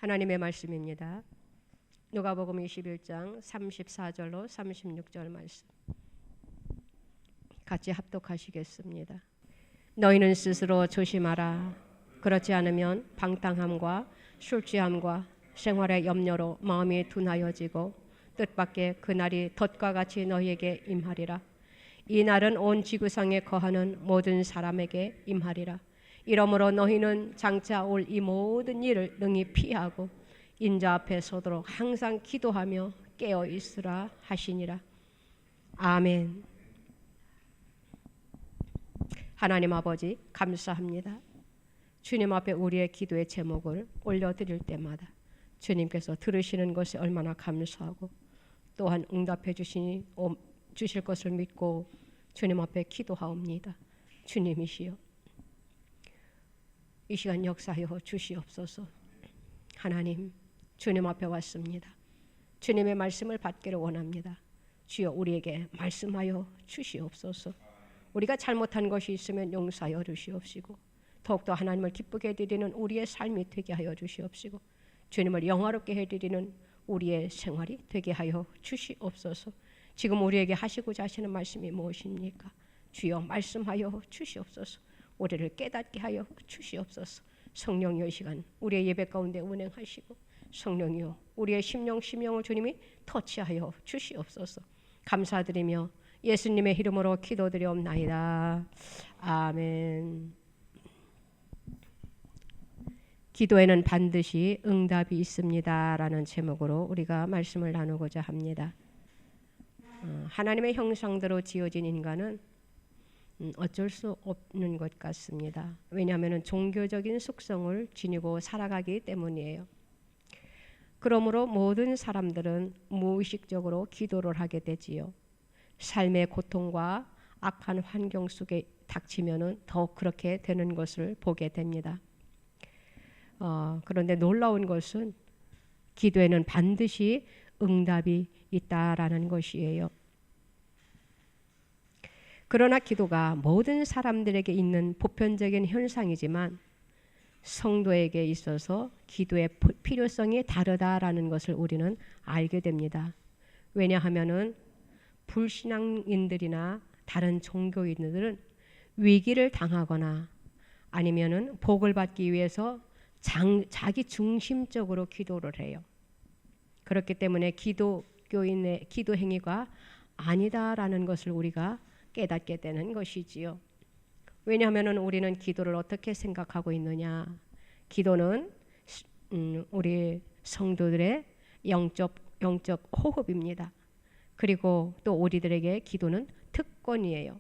하나님의 말씀입니다. 누가복음 21장 34절로 36절 말씀 같이 합독하시겠습니다. 너희는 스스로 조심하라. 그렇지 않으면 방탕함과 술취함과 생활의 염려로 마음이 둔하여지고 뜻밖의 그날이 덫과 같이 너희에게 임하리라. 이 날은 온 지구상에 거하는 모든 사람에게 임하리라. 이러므로 너희는 장차 올 이 모든 일을 능히 피하고 인자 앞에 서도록 항상 기도하며 깨어 있으라 하시니라. 아멘. 하나님 아버지 감사합니다. 주님 앞에 우리의 기도의 제목을 올려드릴 때마다 주님께서 들으시는 것이 얼마나 감사하고 또한 응답해 주실 것을 믿고 주님 앞에 기도하옵니다. 주님이시여 이 시간 역사하여 주시옵소서. 하나님 주님 앞에 왔습니다. 주님의 말씀을 받기를 원합니다. 주여 우리에게 말씀하여 주시옵소서. 우리가 잘못한 것이 있으면 용서하여 주시옵시고 더욱더 하나님을 기쁘게 해드리는 우리의 삶이 되게 하여 주시옵시고 주님을 영화롭게 해드리는 우리의 생활이 되게 하여 주시옵소서. 지금 우리에게 하시고자 하시는 말씀이 무엇입니까? 주여 말씀하여 주시옵소서. 우리를 깨닫게 하여 주시옵소서. 성령이여 이 시간 우리의 예배 가운데 운행하시고 성령이여 우리의 심령을 주님이 터치하여 주시옵소서. 감사드리며 예수님의 이름으로 기도드리옵나이다. 아멘. 기도에는 반드시 응답이 있습니다 라는 제목으로 우리가 말씀을 나누고자 합니다. 하나님의 형상대로 지어진 인간은 어쩔 수 없는 것 같습니다. 왜냐하면 종교적인 속성을 지니고 살아가기 때문이에요. 그러므로 모든 사람들은 무의식적으로 기도를 하게 되지요. 삶의 고통과 악한 환경 속에 닥치면은 더욱 그렇게 되는 것을 보게 됩니다. 그런데 놀라운 것은 기도에는 반드시 응답이 있다라는 것이에요. 그러나 기도가 모든 사람들에게 있는 보편적인 현상이지만 성도에게 있어서 기도의 필요성이 다르다라는 것을 우리는 알게 됩니다. 왜냐하면은 불신앙인들이나 다른 종교인들은 위기를 당하거나 아니면은 복을 받기 위해서 자기 중심적으로 기도를 해요. 그렇기 때문에 기독교인의 기도 행위가 아니다라는 것을 우리가 깨닫게 되는 것이지요. 왜냐하면 우리는 기도를 어떻게 생각하고 있느냐. 기도는 우리 성도들의 영적 호흡입니다. 그리고 또 우리들에게 기도는 특권이에요.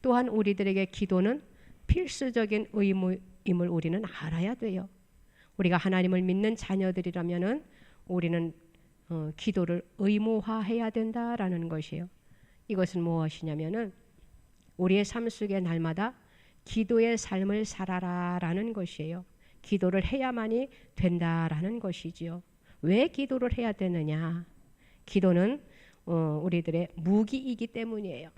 또한 우리들에게 기도는 필수적인 의무임을 우리는 알아야 돼요. 우리가 하나님을 믿는 자녀들이라면은 우리는 기도를 의무화해야 된다라는 것이에요. 이것은 무엇이냐면은 우리의 삶 속에 날마다 기도의 삶을 살아라라는 것이에요. 기도를 해야만이 된다라는 것이지요. 왜 기도를 해야 되느냐? 기도는 우리들의 무기이기 때문이에요.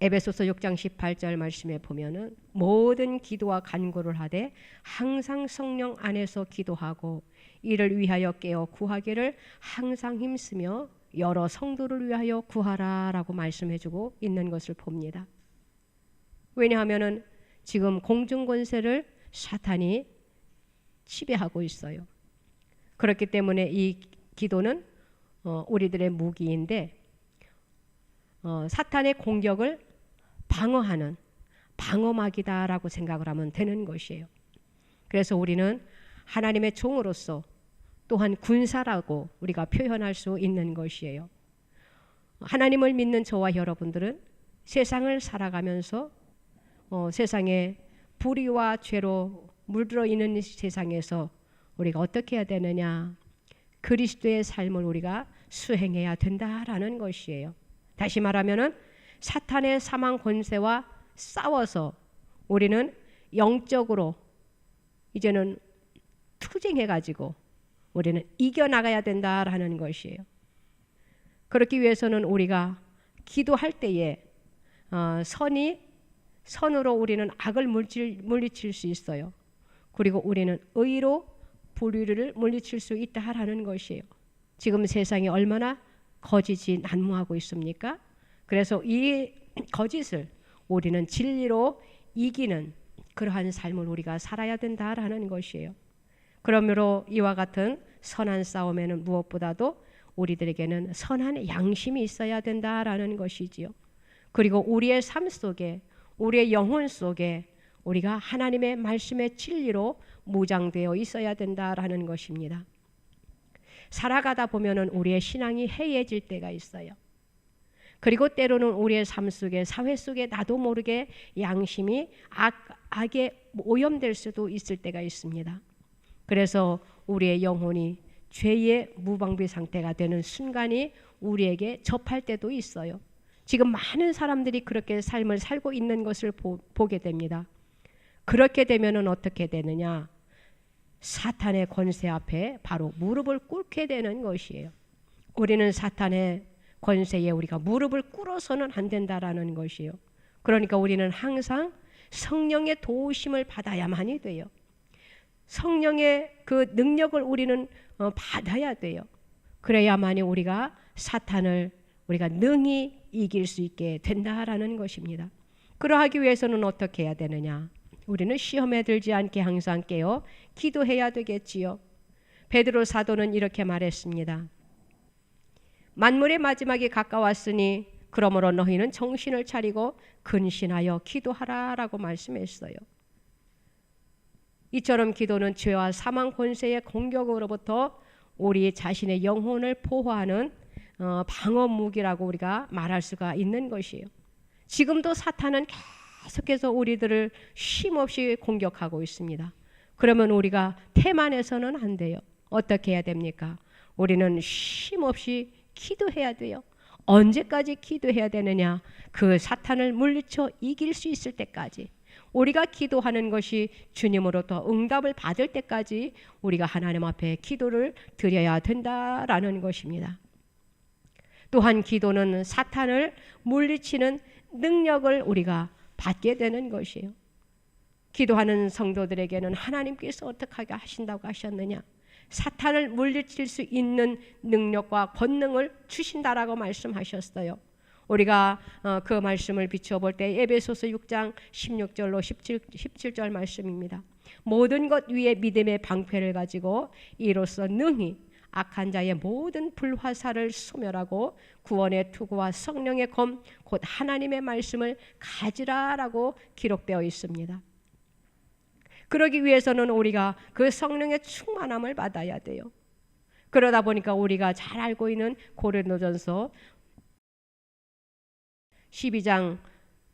에베소서 6장 18절 말씀에 보면은 모든 기도와 간구를 하되 항상 성령 안에서 기도하고 이를 위하여 깨어 구하기를 항상 힘쓰며 여러 성도를 위하여 구하라라고 말씀해주고 있는 것을 봅니다. 왜냐하면은 지금 공중권세를 사탄이 지배하고 있어요. 그렇기 때문에 이 기도는 우리들의 무기인데 사탄의 공격을 방어하는 방어막이다라고 생각을 하면 되는 것이에요. 그래서 우리는 하나님의 종으로서 또한 군사라고 우리가 표현할 수 있는 것이에요. 하나님을 믿는 저와 여러분들은 세상을 살아가면서 세상에 불의와 죄로 물들어 있는 세상에서 우리가 어떻게 해야 되느냐? 그리스도의 삶을 우리가 수행해야 된다라는 것이에요. 다시 말하면은 사탄의 사망 권세와 싸워서 우리는 영적으로 이제는 투쟁해가지고 우리는 이겨나가야 된다라는 것이에요. 그렇기 위해서는 우리가 기도할 때에 선으로 우리는 악을 물리칠 수 있어요. 그리고 우리는 의로 불의를 물리칠 수 있다라는 것이에요. 지금 세상이 얼마나 거짓이 난무하고 있습니까? 그래서 이 거짓을 우리는 진리로 이기는 그러한 삶을 우리가 살아야 된다라는 것이에요. 그러므로 이와 같은 선한 싸움에는 무엇보다도 우리들에게는 선한 양심이 있어야 된다라는 것이지요. 그리고 우리의 삶 속에, 우리의 영혼 속에 우리가 하나님의 말씀의 진리로 무장되어 있어야 된다라는 것입니다. 살아가다 보면은 우리의 신앙이 해이해질 때가 있어요. 그리고 때로는 우리의 삶 속에, 사회 속에 나도 모르게 양심이 악에 오염될 수도 있을 때가 있습니다. 그래서 우리의 영혼이 죄의 무방비 상태가 되는 순간이 우리에게 접할 때도 있어요. 지금 많은 사람들이 그렇게 삶을 살고 있는 것을 보게 됩니다. 그렇게 되면은 어떻게 되느냐? 사탄의 권세 앞에 바로 무릎을 꿇게 되는 것이에요. 우리는 사탄의 권세에 우리가 무릎을 꿇어서는 안 된다라는 것이에요. 그러니까 우리는 항상 성령의 도우심을 받아야만이 돼요. 성령의 그 능력을 우리는 받아야 돼요. 그래야만이 우리가 사탄을 우리가 능히 이길 수 있게 된다라는 것입니다. 그러하기 위해서는 어떻게 해야 되느냐? 우리는 시험에 들지 않게 항상 깨어 기도해야 되겠지요. 베드로 사도는 이렇게 말했습니다. 만물의 마지막이 가까웠으니 그러므로 너희는 정신을 차리고 근신하여 기도하라라고 말씀했어요. 이처럼 기도는 죄와 사망 권세의 공격으로부터 우리 자신의 영혼을 보호하는 방어 무기라고 우리가 말할 수가 있는 것이에요. 지금도 사탄은 계속해서 우리들을 쉼없이 공격하고 있습니다. 그러면 우리가 태만해서는 안 돼요. 어떻게 해야 됩니까? 우리는 쉼없이 기도해야 돼요. 언제까지 기도해야 되느냐? 그 사탄을 물리쳐 이길 수 있을 때까지. 우리가 기도하는 것이 주님으로부터 응답을 받을 때까지 우리가 하나님 앞에 기도를 드려야 된다라는 것입니다. 또한 기도는 사탄을 물리치는 능력을 우리가 받게 되는 것이에요. 기도하는 성도들에게는 하나님께서 어떻게 하신다고 하셨느냐? 사탄을 물리칠 수 있는 능력과 권능을 주신다라고 말씀하셨어요. 우리가 그 말씀을 비춰볼 때 에베소서 6장 16절로 17절 말씀입니다. 모든 것 위에 믿음의 방패를 가지고 이로써 능히 악한 자의 모든 불화살을 소멸하고 구원의 투구와 성령의 검 곧 하나님의 말씀을 가지라라고 기록되어 있습니다. 그러기 위해서는 우리가 그 성령의 충만함을 받아야 돼요. 그러다 보니까 우리가 잘 알고 있는 고린도전서 12장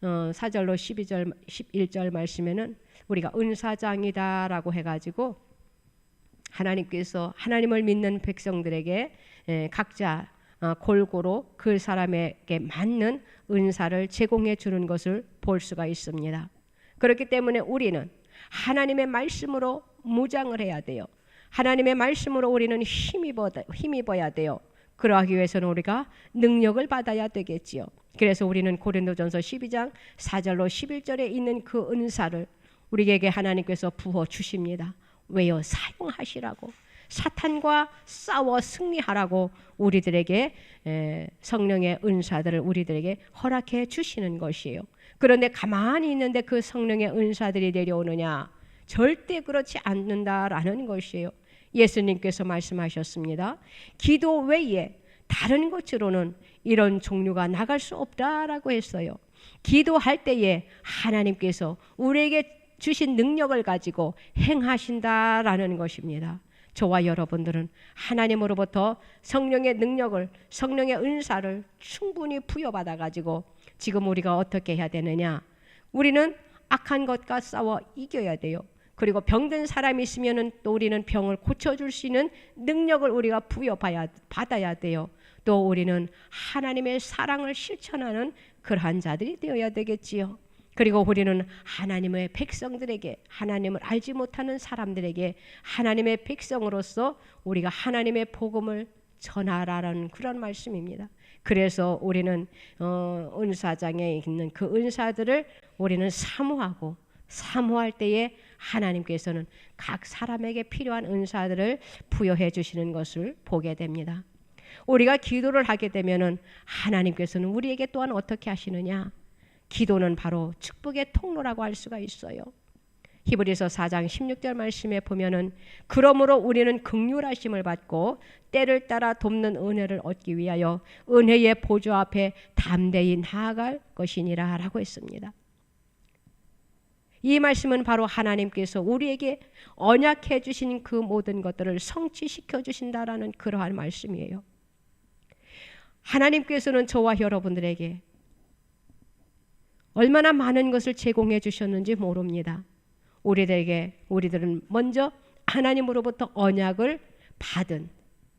4절로 12절 11절 말씀에는 우리가 은사장이다라고 해가지고 하나님께서 하나님을 믿는 백성들에게 각자 골고루 그 사람에게 맞는 은사를 제공해 주는 것을 볼 수가 있습니다. 그렇기 때문에 우리는 하나님의 말씀으로 무장을 해야 돼요. 하나님의 말씀으로 우리는 힘입어야 돼요. 그러하기 위해서는 우리가 능력을 받아야 되겠지요. 그래서 우리는 고린도전서 12장 4절로 11절에 있는 그 은사를 우리에게 하나님께서 부어 주십니다. 왜요? 사용하시라고. 사탄과 싸워 승리하라고 우리들에게 성령의 은사들을 우리들에게 허락해 주시는 것이에요. 그런데 가만히 있는데 그 성령의 은사들이 내려오느냐? 절대 그렇지 않는다라는 것이에요. 예수님께서 말씀하셨습니다. 기도 외에 다른 것으로는 이런 종류가 나갈 수 없다라고 했어요. 기도할 때에 하나님께서 우리에게 주신 능력을 가지고 행하신다라는 것입니다. 저와 여러분들은 하나님으로부터 성령의 능력을, 성령의 은사를 충분히 부여받아 가지고 지금 우리가 어떻게 해야 되느냐? 우리는 악한 것과 싸워 이겨야 돼요. 그리고 병든 사람이 있으면은 또 우리는 병을 고쳐줄 수 있는 능력을 우리가 받아야 돼요. 또 우리는 하나님의 사랑을 실천하는 그러한 자들이 되어야 되겠지요. 그리고 우리는 하나님의 백성들에게, 하나님을 알지 못하는 사람들에게 하나님의 백성으로서 우리가 하나님의 복음을 전하라는 그런 말씀입니다. 그래서 우리는 은사장에 있는 그 은사들을 우리는 사모할 때에 하나님께서는 각 사람에게 필요한 은사들을 부여해 주시는 것을 보게 됩니다. 우리가 기도를 하게 되면은 하나님께서는 우리에게 또한 어떻게 하시느냐? 기도는 바로 축복의 통로라고 할 수가 있어요. 히브리서 4장 16절 말씀에 보면은 그러므로 우리는 긍휼하심을 받고 때를 따라 돕는 은혜를 얻기 위하여 은혜의 보좌 앞에 담대히 나아갈 것이니라 라고 했습니다. 이 말씀은 바로 하나님께서 우리에게 언약해 주신 그 모든 것들을 성취시켜 주신다라는 그러한 말씀이에요. 하나님께서는 저와 여러분들에게 얼마나 많은 것을 제공해 주셨는지 모릅니다. 우리들은 먼저 하나님으로부터 언약을 받은,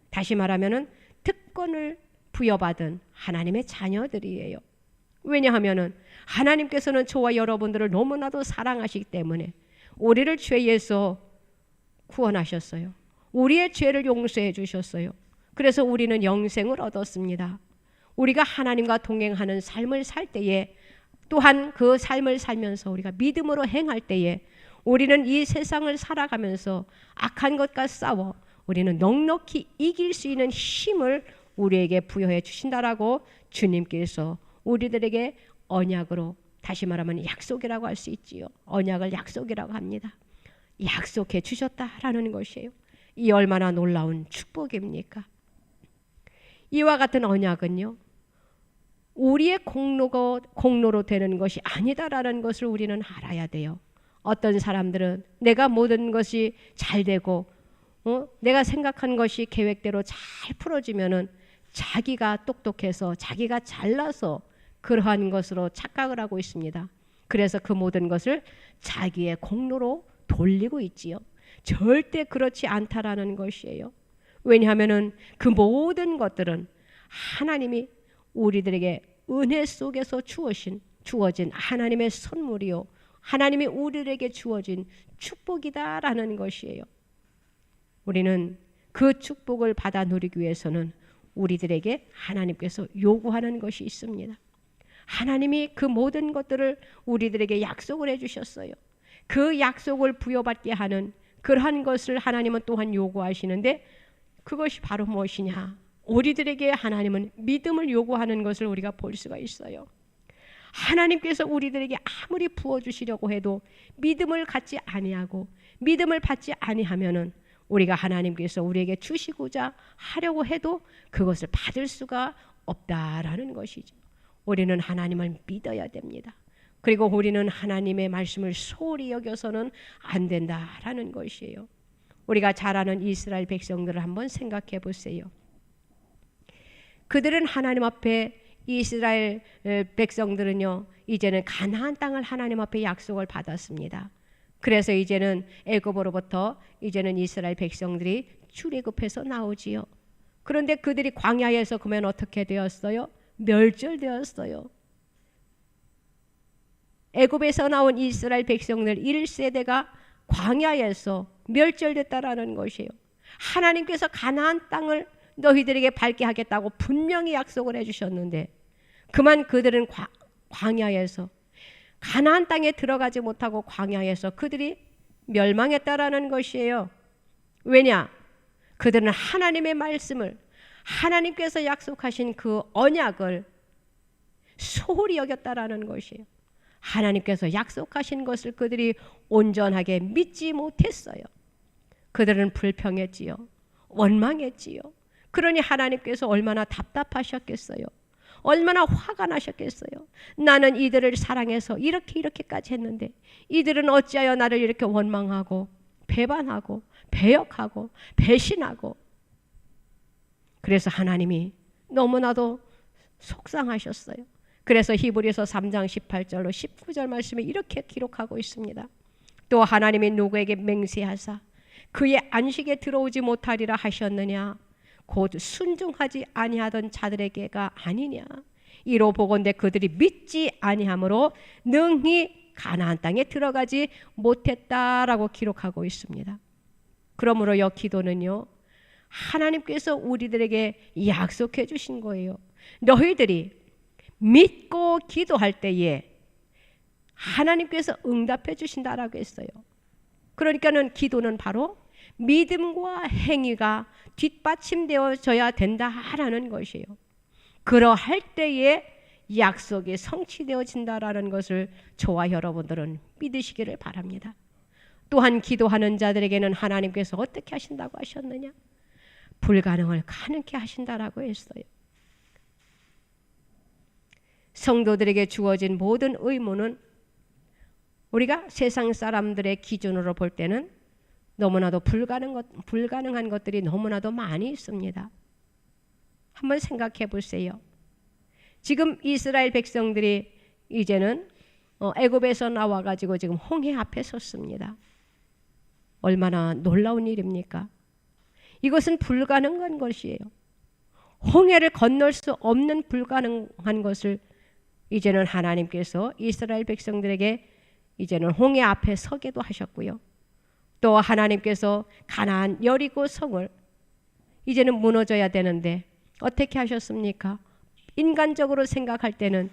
다시 말하면은 특권을 부여받은 하나님의 자녀들이에요. 왜냐하면은 하나님께서는 저와 여러분들을 너무나도 사랑하시기 때문에 우리를 죄에서 구원하셨어요. 우리의 죄를 용서해 주셨어요. 그래서 우리는 영생을 얻었습니다. 우리가 하나님과 동행하는 삶을 살 때에, 또한 그 삶을 살면서 우리가 믿음으로 행할 때에 우리는 이 세상을 살아가면서 악한 것과 싸워 우리는 넉넉히 이길 수 있는 힘을 우리에게 부여해 주신다라고 주님께서 우리들에게 언약으로, 다시 말하면 약속이라고 할 수 있지요. 언약을 약속이라고 합니다. 약속해 주셨다라는 것이에요. 이 얼마나 놀라운 축복입니까? 이와 같은 언약은요, 우리의 공로로 되는 것이 아니다라는 것을 우리는 알아야 돼요. 어떤 사람들은 내가 모든 것이 잘 되고 내가 생각한 것이 계획대로 잘 풀어지면은 자기가 똑똑해서 자기가 잘나서 그러한 것으로 착각을 하고 있습니다. 그래서 그 모든 것을 자기의 공로로 돌리고 있지요. 절대 그렇지 않다라는 것이에요. 왜냐하면은 그 모든 것들은 하나님이 우리들에게 은혜 속에서 주어진 하나님의 선물이요, 하나님이 우리에게 주어진 축복이다라는 것이에요. 우리는 그 축복을 받아 누리기 위해서는 우리들에게 하나님께서 요구하는 것이 있습니다. 하나님이 그 모든 것들을 우리들에게 약속을 해주셨어요. 그 약속을 부여받게 하는 그러한 것을 하나님은 또한 요구하시는데, 그것이 바로 무엇이냐? 우리들에게 하나님은 믿음을 요구하는 것을 우리가 볼 수가 있어요. 하나님께서 우리들에게 아무리 부어주시려고 해도 믿음을 갖지 아니하고 믿음을 받지 아니하면은 우리가 하나님께서 우리에게 주시고자 하려고 해도 그것을 받을 수가 없다라는 것이죠. 우리는 하나님을 믿어야 됩니다. 그리고 우리는 하나님의 말씀을 소홀히 여겨서는 안 된다라는 것이에요. 우리가 잘 아는 이스라엘 백성들을 한번 생각해 보세요. 그들은 하나님 앞에, 이스라엘 백성들은요, 이제는 가나안 땅을 하나님 앞에 약속을 받았습니다. 그래서 이제는 애굽으로부터 이제는 이스라엘 백성들이 출애굽해서 나오지요. 그런데 그들이 광야에서 그러면 어떻게 되었어요? 멸절되었어요. 애굽에서 나온 이스라엘 백성들 1세대가 광야에서 멸절됐다라는 것이에요. 하나님께서 가나안 땅을 너희들에게 밟게 하겠다고 분명히 약속을 해주셨는데 그만 그들은 광야에서, 가나안 땅에 들어가지 못하고 광야에서 그들이 멸망했다라는 것이에요. 왜냐? 그들은 하나님의 말씀을, 하나님께서 약속하신 그 언약을 소홀히 여겼다라는 것이에요. 하나님께서 약속하신 것을 그들이 온전하게 믿지 못했어요. 그들은 불평했지요. 원망했지요. 그러니 하나님께서 얼마나 답답하셨겠어요. 얼마나 화가 나셨겠어요. 나는 이들을 사랑해서 이렇게까지 했는데 이들은 어찌하여 나를 이렇게 원망하고 배반하고 배역하고 배신하고. 그래서 하나님이 너무나도 속상하셨어요. 그래서 히브리서 3장 18절로 19절 말씀에 이렇게 기록하고 있습니다. 또 하나님이 누구에게 맹세하사 그의 안식에 들어오지 못하리라 하셨느냐? 곧 순종하지 아니하던 자들에게가 아니냐? 이로 보건대 그들이 믿지 아니함으로 능히 가나안 땅에 들어가지 못했다라고 기록하고 있습니다. 그러므로요, 기도는요, 하나님께서 우리들에게 약속해 주신 거예요. 너희들이 믿고 기도할 때에 하나님께서 응답해 주신다라고 했어요. 그러니까는 기도는 바로 믿음과 행위가 뒷받침되어져야 된다라는 것이에요. 그러할 때에 약속이 성취되어진다라는 것을 저와 여러분들은 믿으시기를 바랍니다. 또한 기도하는 자들에게는 하나님께서 어떻게 하신다고 하셨느냐? 불가능을 가능케 하신다라고 했어요. 성도들에게 주어진 모든 의무는 우리가 세상 사람들의 기준으로 볼 때는 너무나도 불가능한 것들이 너무나도 많이 있습니다. 한번 생각해 보세요. 지금 이스라엘 백성들이 이제는 애굽에서 나와가지고 지금 홍해 앞에 섰습니다. 얼마나 놀라운 일입니까? 이것은 불가능한 것이에요. 홍해를 건널 수 없는 불가능한 것을 이제는 하나님께서 이스라엘 백성들에게 이제는 홍해 앞에 서게도 하셨고요. 또 하나님께서 가나안 여리고 성을 이제는 무너져야 되는데 어떻게 하셨습니까? 인간적으로 생각할 때는,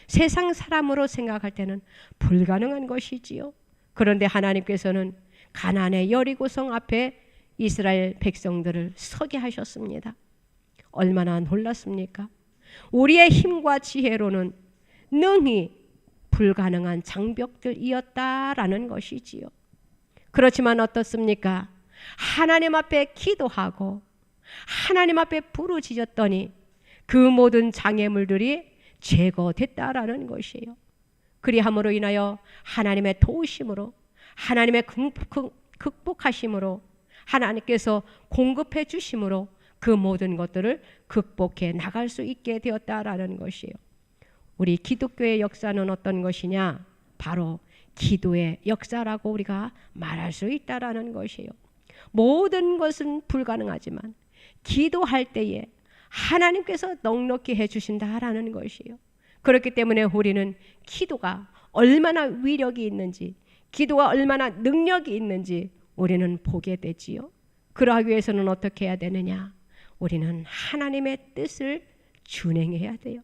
세상 사람으로 생각할 때는 불가능한 것이지요. 그런데 하나님께서는 가나안의 여리고성 앞에 이스라엘 백성들을 서게 하셨습니다. 얼마나 놀랐습니까? 우리의 힘과 지혜로는 능히 불가능한 장벽들이었다라는 것이지요. 그렇지만 어떻습니까? 하나님 앞에 기도하고 하나님 앞에 부르짖었더니 그 모든 장애물들이 제거됐다라는 것이에요. 그리함으로 인하여 하나님의 도우심으로, 하나님의 극복하심으로, 하나님께서 공급해 주심으로 그 모든 것들을 극복해 나갈 수 있게 되었다라는 것이에요. 우리 기독교의 역사는 어떤 것이냐? 바로 기도의 역사라고 우리가 말할 수 있다라는 것이에요. 모든 것은 불가능하지만 기도할 때에 하나님께서 넉넉히 해주신다라는 것이에요. 그렇기 때문에 우리는 기도가 얼마나 위력이 있는지, 기도가 얼마나 능력이 있는지 우리는 보게 되지요. 그러하기 위해서는 어떻게 해야 되느냐? 우리는 하나님의 뜻을 준행해야 돼요.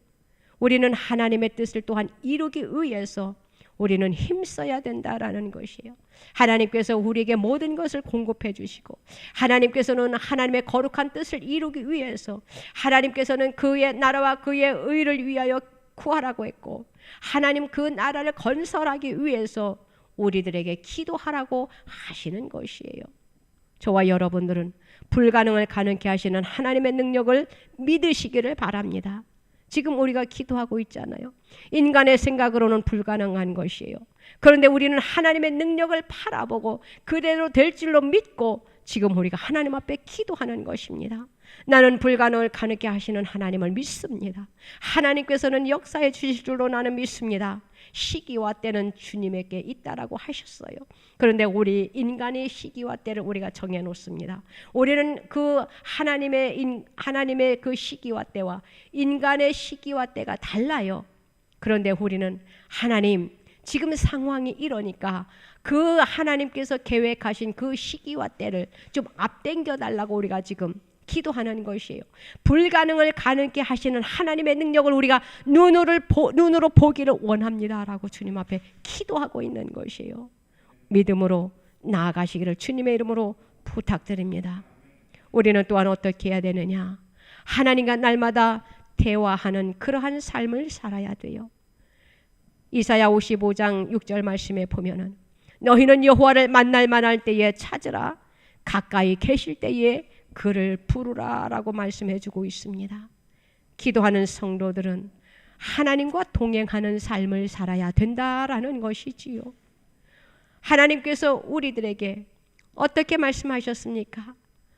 우리는 하나님의 뜻을 또한 이루기 위해서 우리는 힘써야 된다라는 것이에요. 하나님께서 우리에게 모든 것을 공급해 주시고, 하나님께서는 하나님의 거룩한 뜻을 이루기 위해서 하나님께서는 그의 나라와 그의 의를 위하여 구하라고 했고, 하나님 그 나라를 건설하기 위해서 우리들에게 기도하라고 하시는 것이에요. 저와 여러분들은 불가능을 가능케 하시는 하나님의 능력을 믿으시기를 바랍니다. 지금 우리가 기도하고 있잖아요. 인간의 생각으로는 불가능한 것이에요. 그런데 우리는 하나님의 능력을 바라보고 그대로 될 줄로 믿고 지금 우리가 하나님 앞에 기도하는 것입니다. 나는 불가능을 가능케 하시는 하나님을 믿습니다. 하나님께서는 역사해 주실 줄로 나는 믿습니다. 시기와 때는 주님에게 있다라고 하셨어요. 그런데 우리 인간의 시기와 때를 우리가 정해 놓습니다. 우리는 그 하나님의 그 시기와 때와 인간의 시기와 때가 달라요. 그런데 우리는 하나님, 지금 상황이 이러니까 그 하나님께서 계획하신 그 시기와 때를 좀 앞당겨 달라고 우리가 지금 기도하는 것이에요. 불가능을 가능케 하시는 하나님의 능력을 우리가 눈으로 보기를 원합니다라고 주님 앞에 기도하고 있는 것이에요. 믿음으로 나아가시기를 주님의 이름으로 부탁드립니다. 우리는 또한 어떻게 해야 되느냐? 하나님과 날마다 대화하는 그러한 삶을 살아야 돼요. 이사야 55장 6절 말씀에 보면은 너희는 여호와를 만날 만할 때에 찾으라, 가까이 계실 때에 그를 부르라 라고 말씀해 주고 있습니다. 기도하는 성도들은 하나님과 동행하는 삶을 살아야 된다라는 것이지요. 하나님께서 우리들에게 어떻게 말씀하셨습니까?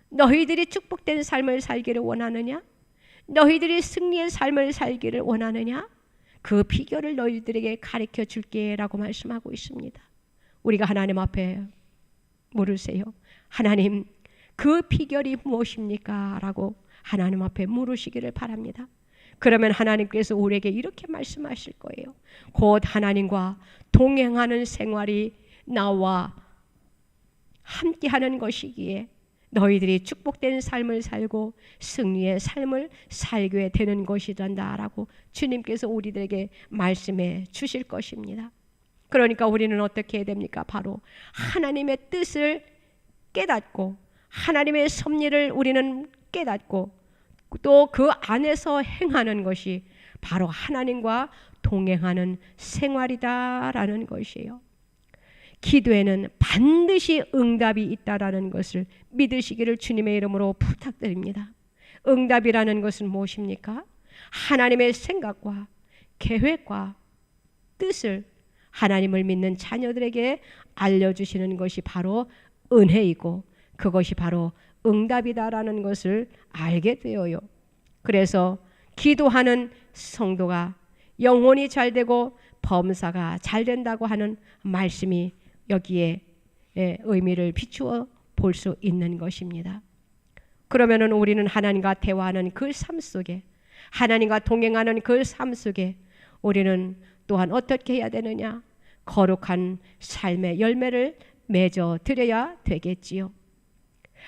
너희들이 축복된 삶을 살기를 원하느냐? 너희들이 승리의 삶을 살기를 원하느냐? 그 비결을 너희들에게 가르쳐 줄게 라고 말씀하고 있습니다. 우리가 하나님 앞에 물으세요. 하나님, 그 비결이 무엇입니까? 라고 하나님 앞에 물으시기를 바랍니다. 그러면 하나님께서 우리에게 이렇게 말씀하실 거예요. 곧 하나님과 동행하는 생활이 나와 함께하는 것이기에 너희들이 축복된 삶을 살고 승리의 삶을 살게 되는 것이란다 라고 주님께서 우리들에게 말씀해 주실 것입니다. 그러니까 우리는 어떻게 해야 됩니까? 바로 하나님의 뜻을 깨닫고 하나님의 섭리를 우리는 깨닫고 또 그 안에서 행하는 것이 바로 하나님과 동행하는 생활이다라는 것이에요. 기도에는 반드시 응답이 있다라는 것을 믿으시기를 주님의 이름으로 부탁드립니다. 응답이라는 것은 무엇입니까? 하나님의 생각과 계획과 뜻을 하나님을 믿는 자녀들에게 알려주시는 것이 바로 은혜이고 그것이 바로 응답이다라는 것을 알게 되어요. 그래서 기도하는 성도가 영혼이 잘 되고 범사가 잘 된다고 하는 말씀이 여기에 의미를 비추어 볼 수 있는 것입니다. 그러면은 우리는 하나님과 대화하는 그 삶 속에 하나님과 동행하는 그 삶 속에 우리는 또한 어떻게 해야 되느냐? 거룩한 삶의 열매를 맺어 드려야 되겠지요.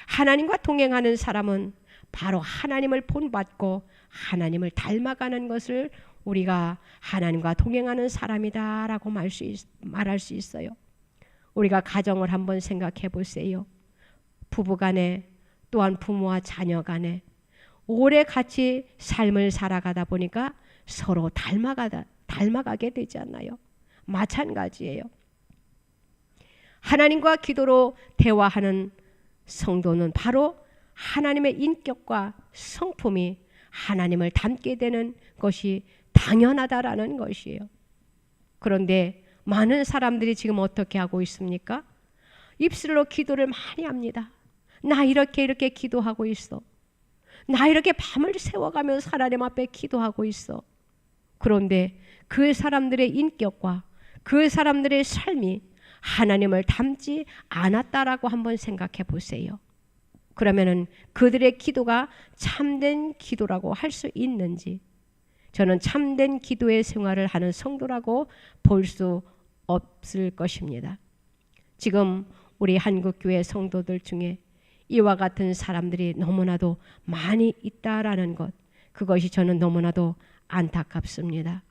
하나님과 동행하는 사람은 바로 하나님을 본받고 하나님을 닮아가는 것을 우리가 하나님과 동행하는 사람이다라고 말할 수 있어요. 우리가 가정을 한번 생각해 보세요. 부부간에 또한 부모와 자녀간에 오래 같이 삶을 살아가다 보니까 서로 닮아가게 되지 않나요? 마찬가지예요. 하나님과 기도로 대화하는 성도는 바로 하나님의 인격과 성품이 하나님을 닮게 되는 것이 당연하다라는 것이에요. 그런데 많은 사람들이 지금 어떻게 하고 있습니까? 입술로 기도를 많이 합니다. 나 이렇게 기도하고 있어. 나 이렇게 밤을 새워가면서 하나님 앞에 기도하고 있어. 그런데 그 사람들의 인격과 그 사람들의 삶이 하나님을 닮지 않았다라고 한번 생각해 보세요. 그러면은 그들의 기도가 참된 기도라고 할 수 있는지, 저는 참된 기도의 생활을 하는 성도라고 볼 수 없을 것입니다. 지금 우리 한국교회 성도들 중에 이와 같은 사람들이 너무나도 많이 있다라는 것, 그것이 저는 너무나도 안타깝습니다.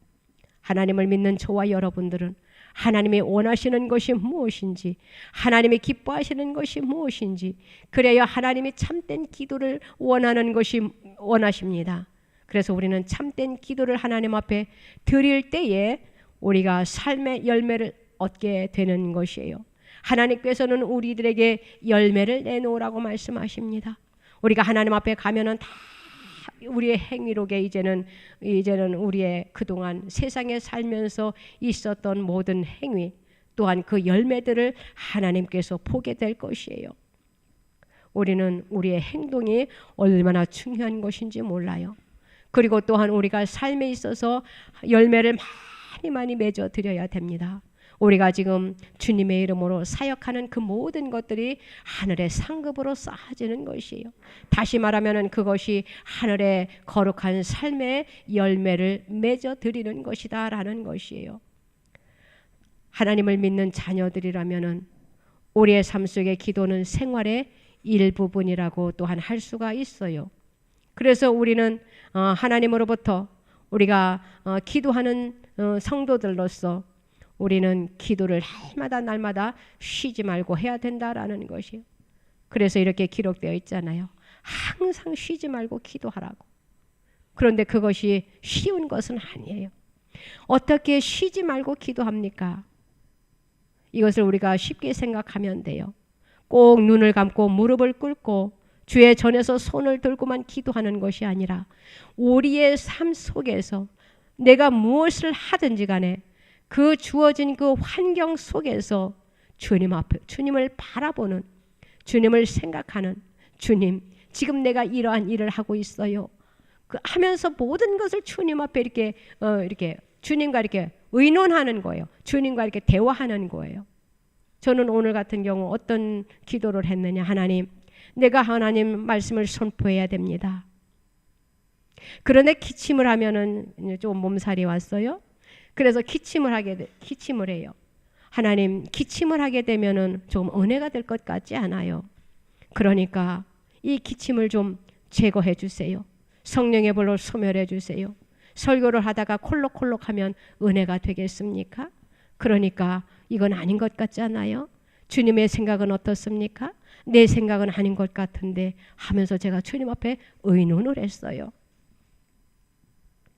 하나님을 믿는 저와 여러분들은 하나님이 원하시는 것이 무엇인지, 하나님이 기뻐하시는 것이 무엇인지, 그래야 하나님이 참된 기도를 원하십니다. 그래서 우리는 참된 기도를 하나님 앞에 드릴 때에 우리가 삶의 열매를 얻게 되는 것이에요. 하나님께서는 우리들에게 열매를 내놓으라고 말씀하십니다. 우리가 하나님 앞에 가면은 다 우리의 행위록에 이제는 우리의 그동안 세상에 살면서 있었던 모든 행위 또한 그 열매들을 하나님께서 보게 될 것이에요. 우리는 우리의 행동이 얼마나 중요한 것인지 몰라요. 그리고 또한 우리가 삶에 있어서 열매를 많이 맺어 드려야 됩니다. 우리가 지금 주님의 이름으로 사역하는 그 모든 것들이 하늘의 상급으로 쌓아지는 것이에요. 다시 말하면 그것이 하늘의 거룩한 삶의 열매를 맺어 드리는 것이다 라는 것이에요. 하나님을 믿는 자녀들이라면 우리의 삶 속의 기도는 생활의 일부분이라고 또한 할 수가 있어요. 그래서 우리는 하나님으로부터 우리가 기도하는 성도들로서 우리는 기도를 날마다 쉬지 말고 해야 된다라는 것이에요. 그래서 이렇게 기록되어 있잖아요. 항상 쉬지 말고 기도하라고. 그런데 그것이 쉬운 것은 아니에요. 어떻게 쉬지 말고 기도합니까? 이것을 우리가 쉽게 생각하면 돼요. 꼭 눈을 감고 무릎을 꿇고 주의 전에서 손을 들고만 기도하는 것이 아니라 우리의 삶 속에서 내가 무엇을 하든지 간에 그 주어진 그 환경 속에서 주님 앞에 주님을 바라보는, 주님을 생각하는, 주님 지금 내가 이러한 일을 하고 있어요. 하면서 모든 것을 주님 앞에 이렇게 주님과 이렇게 의논하는 거예요. 주님과 이렇게 대화하는 거예요. 저는 오늘 같은 경우 어떤 기도를 했느냐? 하나님, 내가 하나님 말씀을 선포해야 됩니다. 그런데 기침을 하면은 좀 몸살이 왔어요. 그래서 기침을 해요. 하나님, 기침을 하게 되면은 좀 은혜가 될 것 같지 않아요. 그러니까 이 기침을 좀 제거해 주세요. 성령의 불로 소멸해 주세요. 설교를 하다가 콜록콜록하면 은혜가 되겠습니까? 그러니까 이건 아닌 것 같지 않아요? 주님의 생각은 어떻습니까? 내 생각은 아닌 것 같은데 하면서 제가 주님 앞에 의논을 했어요.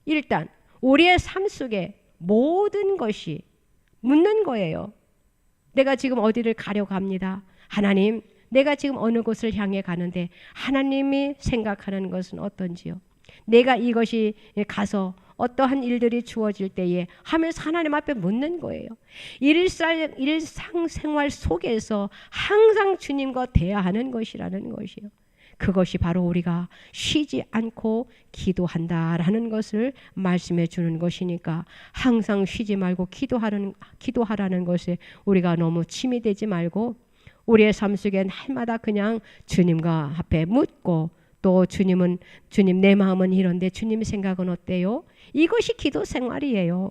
일단 우리의 삶 속에 모든 것이 묻는 거예요. 내가 지금 어디를 가려고 합니다. 하나님, 내가 지금 어느 곳을 향해 가는데 하나님이 생각하는 것은 어떤지요? 내가 이것이 가서 어떠한 일들이 주어질 때에 하면서 하나님 앞에 묻는 거예요. 일상생활 속에서 항상 주님과 대화하는 것이라는 것이요. 그것이 바로 우리가 쉬지 않고 기도한다라는 것을 말씀해 주는 것이니까 항상 쉬지 말고 기도하라는 것에 우리가 너무 침이 되지 말고 우리의 삶 속에 날마다 그냥 주님과 앞에 묻고 또 주님 내 마음은 이런데 주님 생각은 어때요? 이것이 기도 생활이에요.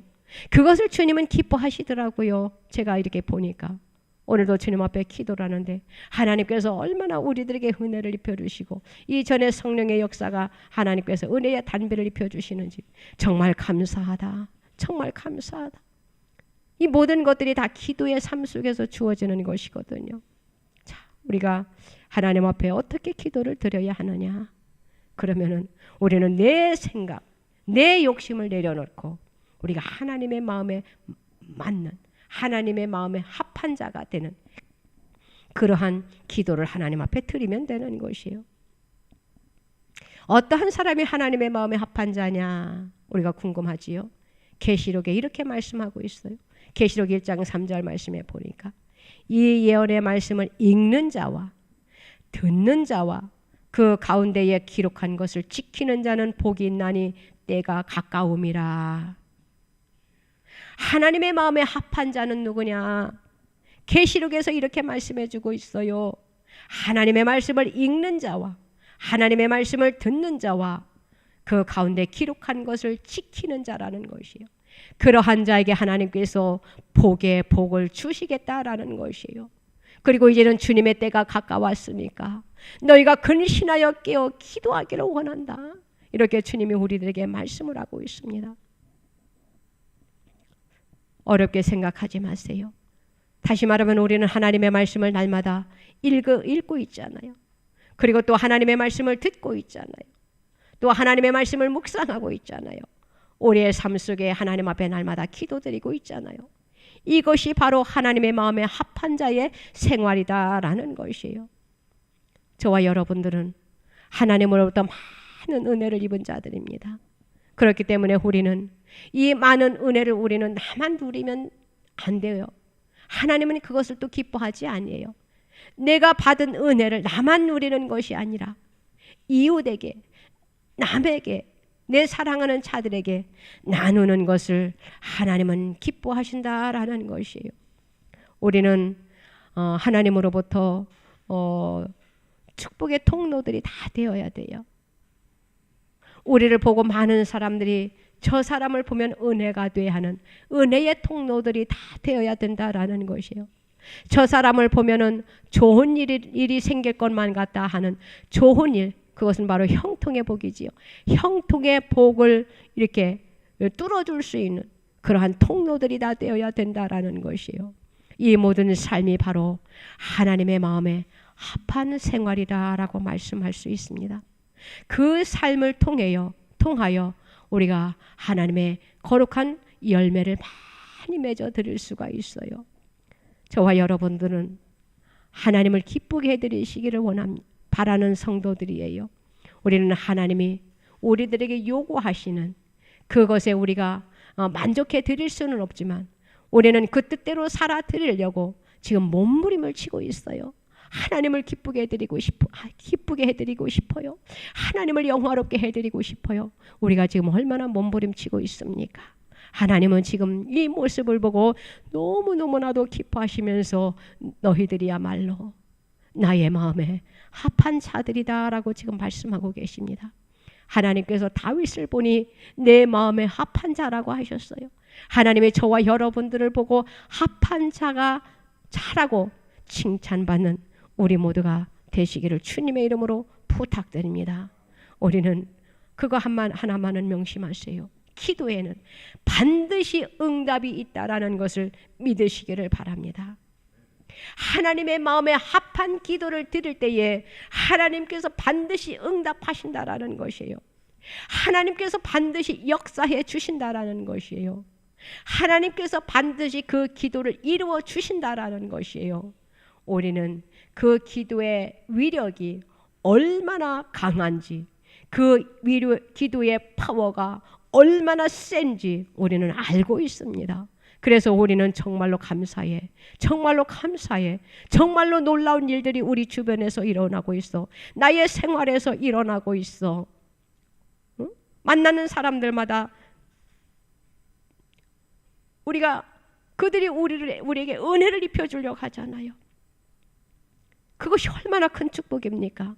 그것을 주님은 기뻐하시더라고요. 제가 이렇게 보니까 오늘도 주님 앞에 기도를 하는데 하나님께서 얼마나 우리들에게 은혜를 입혀주시고 이전에 성령의 역사가 하나님께서 은혜의 단비를 입혀주시는지 정말 감사하다. 정말 감사하다. 이 모든 것들이 다 기도의 삶 속에서 주어지는 것이거든요. 자, 우리가 하나님 앞에 어떻게 기도를 드려야 하느냐? 그러면은 우리는 내 생각, 내 욕심을 내려놓고 우리가 하나님의 마음에 맞는 하나님의 마음에 합한 자가 되는 그러한 기도를 하나님 앞에 드리면 되는 것이에요. 어떠한 사람이 하나님의 마음에 합한 자냐? 우리가 궁금하지요. 계시록에 이렇게 말씀하고 있어요. 계시록 1장 3절 말씀에 보니까 이 예언의 말씀을 읽는 자와 듣는 자와 그 가운데에 기록한 것을 지키는 자는 복이 있나니 때가 가까움이라. 하나님의 마음에 합한 자는 누구냐? 계시록에서 이렇게 말씀해 주고 있어요. 하나님의 말씀을 읽는 자와 하나님의 말씀을 듣는 자와 그 가운데 기록한 것을 지키는 자라는 것이에요. 그러한 자에게 하나님께서 복의 복을 주시겠다라는 것이에요. 그리고 이제는 주님의 때가 가까웠으니까 너희가 근신하여 깨어 기도하기를 원한다. 이렇게 주님이 우리들에게 말씀을 하고 있습니다. 어렵게 생각하지 마세요. 다시 말하면 우리는 하나님의 말씀을 날마다 읽고 있잖아요. 그리고 또 하나님의 말씀을 듣고 있잖아요. 또 하나님의 말씀을 묵상하고 있잖아요. 우리의 삶 속에 하나님 앞에 날마다 기도드리고 있잖아요. 이것이 바로 하나님의 마음에 합한 자의 생활이다라는 것이에요. 저와 여러분들은 하나님으로부터 많은 은혜를 입은 자들입니다. 그렇기 때문에 우리는 이 많은 은혜를 우리는 나만 누리면 안 돼요. 하나님은 그것을 또 기뻐하지 아니에요. 내가 받은 은혜를 나만 누리는 것이 아니라 이웃에게, 남에게, 내 사랑하는 자들에게 나누는 것을 하나님은 기뻐하신다라는 것이에요. 우리는 하나님으로부터 축복의 통로들이 다 되어야 돼요. 우리를 보고 많은 사람들이 저 사람을 보면 은혜가 돼 하는 은혜의 통로들이 다 되어야 된다라는 것이에요. 저 사람을 보면은 좋은 일이 생길 것만 같다 하는 좋은 일, 그것은 바로 형통의 복이지요. 형통의 복을 이렇게 뚫어줄 수 있는 그러한 통로들이 다 되어야 된다라는 것이에요. 이 모든 삶이 바로 하나님의 마음에 합한 생활이다라고 말씀할 수 있습니다. 그 삶을 통하여 우리가 하나님의 거룩한 열매를 많이 맺어 드릴 수가 있어요. 저와 여러분들은 하나님을 기쁘게 해드리시기를 바라는 성도들이에요. 우리는 하나님이 우리들에게 요구하시는 그것에 우리가 만족해 드릴 수는 없지만 우리는 그 뜻대로 살아 드리려고 지금 몸부림을 치고 있어요. 하나님을 기쁘게 해드리고 싶어요. 하나님을 영화롭게 해드리고 싶어요. 우리가 지금 얼마나 몸부림치고 있습니까? 하나님은 지금 이 모습을 보고 너무너무나도 기뻐하시면서 너희들이야말로 나의 마음에 합한 자들이다라고 지금 말씀하고 계십니다. 하나님께서 다윗을 보니 내 마음에 합한 자라고 하셨어요. 하나님의 저와 여러분들을 보고 합한 자라고 칭찬받는 우리 모두가 되시기를 주님의 이름으로 부탁드립니다. 우리는 그거 하나만은 명심하세요. 기도에는 반드시 응답이 있다라는 것을 믿으시기를 바랍니다. 하나님의 마음에 합한 기도를 드릴 때에 하나님께서 반드시 응답하신다라는 것이에요. 하나님께서 반드시 역사해 주신다라는 것이에요. 하나님께서 반드시 그 기도를 이루어 주신다라는 것이에요. 우리는 그 기도의 위력이 얼마나 강한지, 그 기도의 파워가 얼마나 센지 우리는 알고 있습니다. 그래서 우리는 정말로 감사해. 정말로 감사해. 정말로 놀라운 일들이 우리 주변에서 일어나고 있어. 나의 생활에서 일어나고 있어. 응? 만나는 사람들마다 그들이 우리에게 은혜를 입혀주려고 하잖아요. 그것이 얼마나 큰 축복입니까?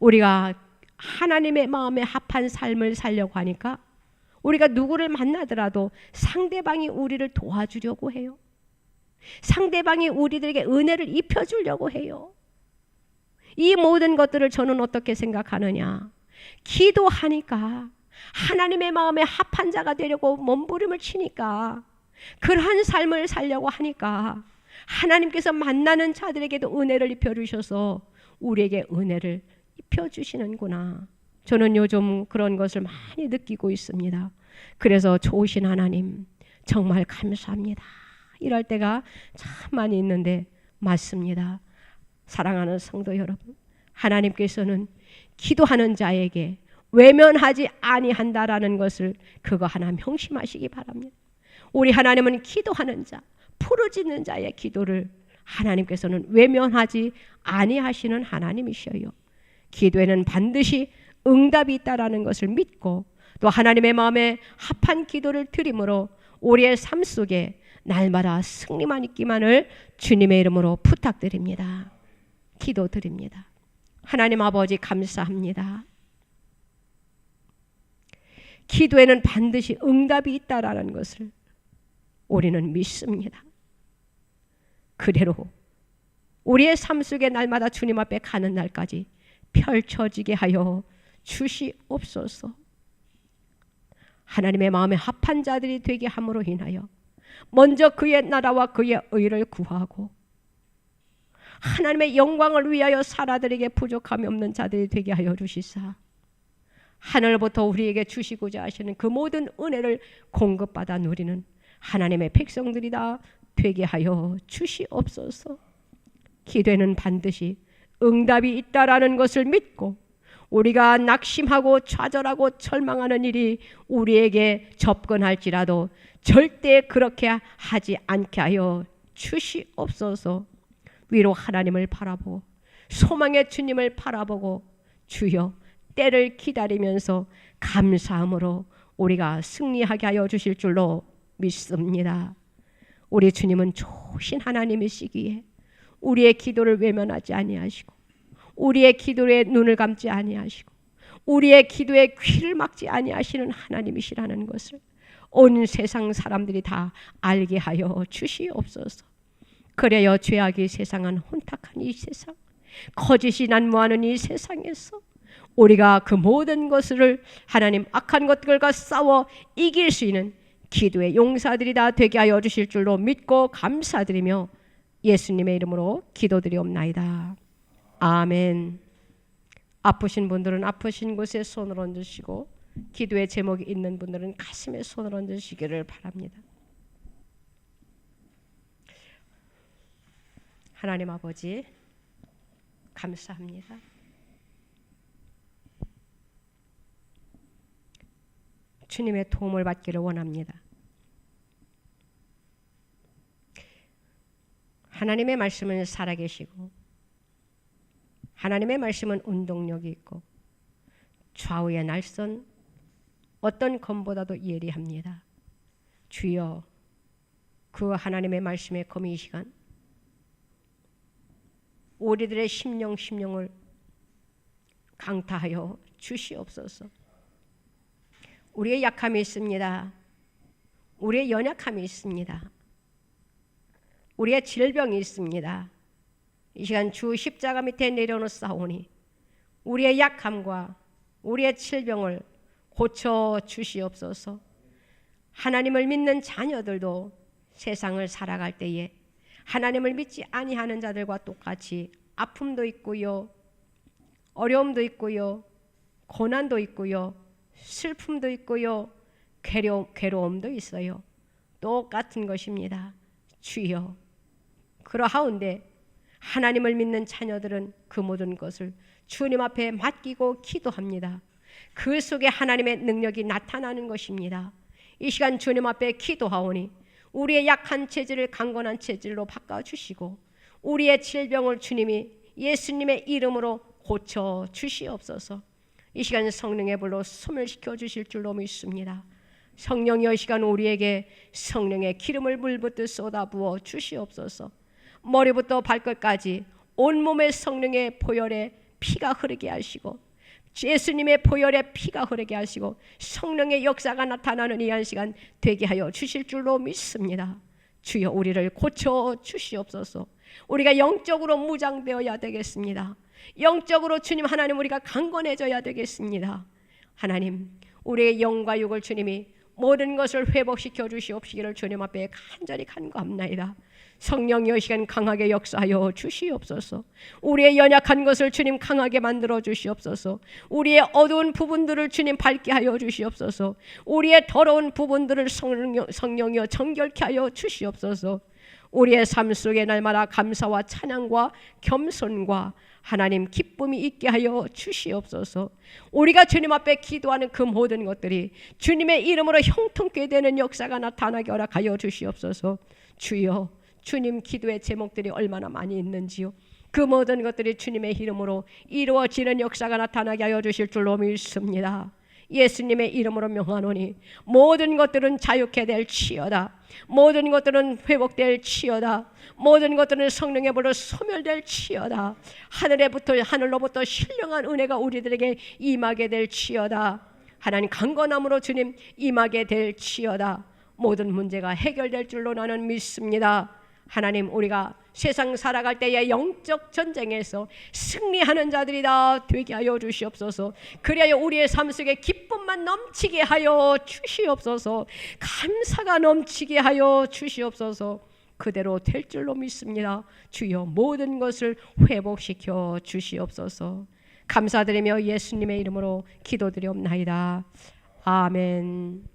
우리가 하나님의 마음에 합한 삶을 살려고 하니까 우리가 누구를 만나더라도 상대방이 우리를 도와주려고 해요. 상대방이 우리들에게 은혜를 입혀주려고 해요. 이 모든 것들을 저는 어떻게 생각하느냐? 기도하니까, 하나님의 마음에 합한 자가 되려고 몸부림을 치니까, 그러한 삶을 살려고 하니까 하나님께서 만나는 자들에게도 은혜를 입혀주셔서 우리에게 은혜를 입혀주시는구나. 저는 요즘 그런 것을 많이 느끼고 있습니다. 그래서 좋으신 하나님 정말 감사합니다. 이럴 때가 참 많이 있는데 맞습니다. 사랑하는 성도 여러분, 하나님께서는 기도하는 자에게 외면하지 아니한다라는 것을 그거 하나 명심하시기 바랍니다. 우리 하나님은 기도하는 자, 부르짖는 자의 기도를 하나님께서는 외면하지 아니하시는 하나님이셔요. 기도에는 반드시 응답이 있다라는 것을 믿고 또 하나님의 마음에 합한 기도를 드림으로 우리의 삶 속에 날마다 승리만 있기만을 주님의 이름으로 부탁드립니다. 기도드립니다. 하나님 아버지 감사합니다. 기도에는 반드시 응답이 있다라는 것을 우리는 믿습니다. 그대로 우리의 삶 속에 날마다 주님 앞에 가는 날까지 펼쳐지게 하여 주시옵소서. 하나님의 마음에 합한 자들이 되게 함으로 인하여 먼저 그의 나라와 그의 의를 구하고 하나님의 영광을 위하여 사람들에게 부족함이 없는 자들이 되게 하여 주시사 하늘부터 우리에게 주시고자 하시는 그 모든 은혜를 공급받아 누리는 하나님의 백성들이다 되게 하여 주시옵소서. 기도에는 반드시 응답이 있다라는 것을 믿고 우리가 낙심하고 좌절하고 절망하는 일이 우리에게 접근할지라도 절대 그렇게 하지 않게 하여 주시옵소서. 위로 하나님을 바라보고 소망의 주님을 바라보고 주여 때를 기다리면서 감사함으로 우리가 승리하게 하여 주실 줄로 믿습니다. 우리 주님은 좋으신 하나님이시기에 우리의 기도를 외면하지 아니하시고 우리의 기도에 눈을 감지 아니하시고 우리의 기도에 귀를 막지 아니하시는 하나님이시라는 것을 온 세상 사람들이 다 알게 하여 주시옵소서. 그래야 죄악이 세상은 혼탁한 이 세상, 거짓이 난무하는 이 세상에서 우리가 그 모든 것을 하나님 악한 것들과 싸워 이길 수 있는 기도의 용사들이 다 되게 하여 주실 줄로 믿고 감사드리며 예수님의 이름으로 기도드리옵나이다. 아멘. 아프신 분들은 아프신 곳에 손을 얹으시고 기도의 제목이 있는 분들은 가슴에 손을 얹으시기를 바랍니다. 하나님 아버지 감사합니다. 주님의 도움을 받기를 원합니다. 하나님의 말씀은 살아계시고 하나님의 말씀은 운동력이 있고 좌우의 날선 어떤 검보다도 예리합니다. 주여 그 하나님의 말씀의 검이 이 시간 우리들의 심령을 강타하여 주시옵소서. 우리의 약함이 있습니다. 우리의 연약함이 있습니다. 우리의 질병이 있습니다. 이 시간 주 십자가 밑에 내려놓사오니 우리의 약함과 우리의 질병을 고쳐 주시옵소서. 하나님을 믿는 자녀들도 세상을 살아갈 때에 하나님을 믿지 아니하는 자들과 똑같이 아픔도 있고요, 어려움도 있고요, 고난도 있고요, 슬픔도 있고요, 괴로움도 있어요. 똑같은 것입니다. 주여, 그러하운데 하나님을 믿는 자녀들은 그 모든 것을 주님 앞에 맡기고 기도합니다. 그 속에 하나님의 능력이 나타나는 것입니다. 이 시간 주님 앞에 기도하오니 우리의 약한 체질을 강건한 체질로 바꿔주시고 우리의 질병을 주님이 예수님의 이름으로 고쳐 주시옵소서. 이 시간 성령의 불로 소멸시켜 주실 줄로 믿습니다. 성령이여, 이 시간 우리에게 성령의 기름을 물붓듯 쏟아부어 주시옵소서. 머리부터 발끝까지 온몸의 성령의 보혈에 피가 흐르게 하시고 예수님의 보혈에 피가 흐르게 하시고 성령의 역사가 나타나는 이 한 시간 되게 하여 주실 줄로 믿습니다. 주여, 우리를 고쳐 주시옵소서. 우리가 영적으로 무장되어야 되겠습니다. 영적으로 주님 하나님 우리가 강건해져야 되겠습니다. 하나님, 우리의 영과 육을 주님이 모든 것을 회복시켜 주시옵시기를 주님 앞에 간절히 간구합나이다. 성령이여, 시간 강하게 역사하여 주시옵소서. 우리의 연약한 것을 주님 강하게 만들어 주시옵소서. 우리의 어두운 부분들을 주님 밝게 하여 주시옵소서. 우리의 더러운 부분들을 성령이여 정결케 하여 주시옵소서. 우리의 삶 속에 날마다 감사와 찬양과 겸손과 하나님 기쁨이 있게 하여 주시옵소서. 우리가 주님 앞에 기도하는 그 모든 것들이 주님의 이름으로 형통케 되는 역사가 나타나게 허락하여 주시옵소서. 주여, 주님 기도의 제목들이 얼마나 많이 있는지요. 그 모든 것들이 주님의 이름으로 이루어지는 역사가 나타나게 하여 주실 줄로 믿습니다. 예수님의 이름으로 명하노니 모든 것들은 자유케 될 치여다. 모든 것들은 회복될 치여다. 모든 것들은 성령의 불로 소멸될 치여다. 하늘로부터 신령한 은혜가 우리들에게 임하게 될 치여다. 하나님 강건함으로 주님 임하게 될 치여다. 모든 문제가 해결될 줄로 나는 믿습니다. 하나님, 우리가 세상 살아갈 때의 영적 전쟁에서 승리하는 자들이 다 되게 하여 주시옵소서. 그리하여 우리의 삶 속에 기쁨만 넘치게 하여 주시옵소서. 감사가 넘치게 하여 주시옵소서. 그대로 될 줄로 믿습니다. 주여, 모든 것을 회복시켜 주시옵소서. 감사드리며 예수님의 이름으로 기도드리옵나이다. 아멘.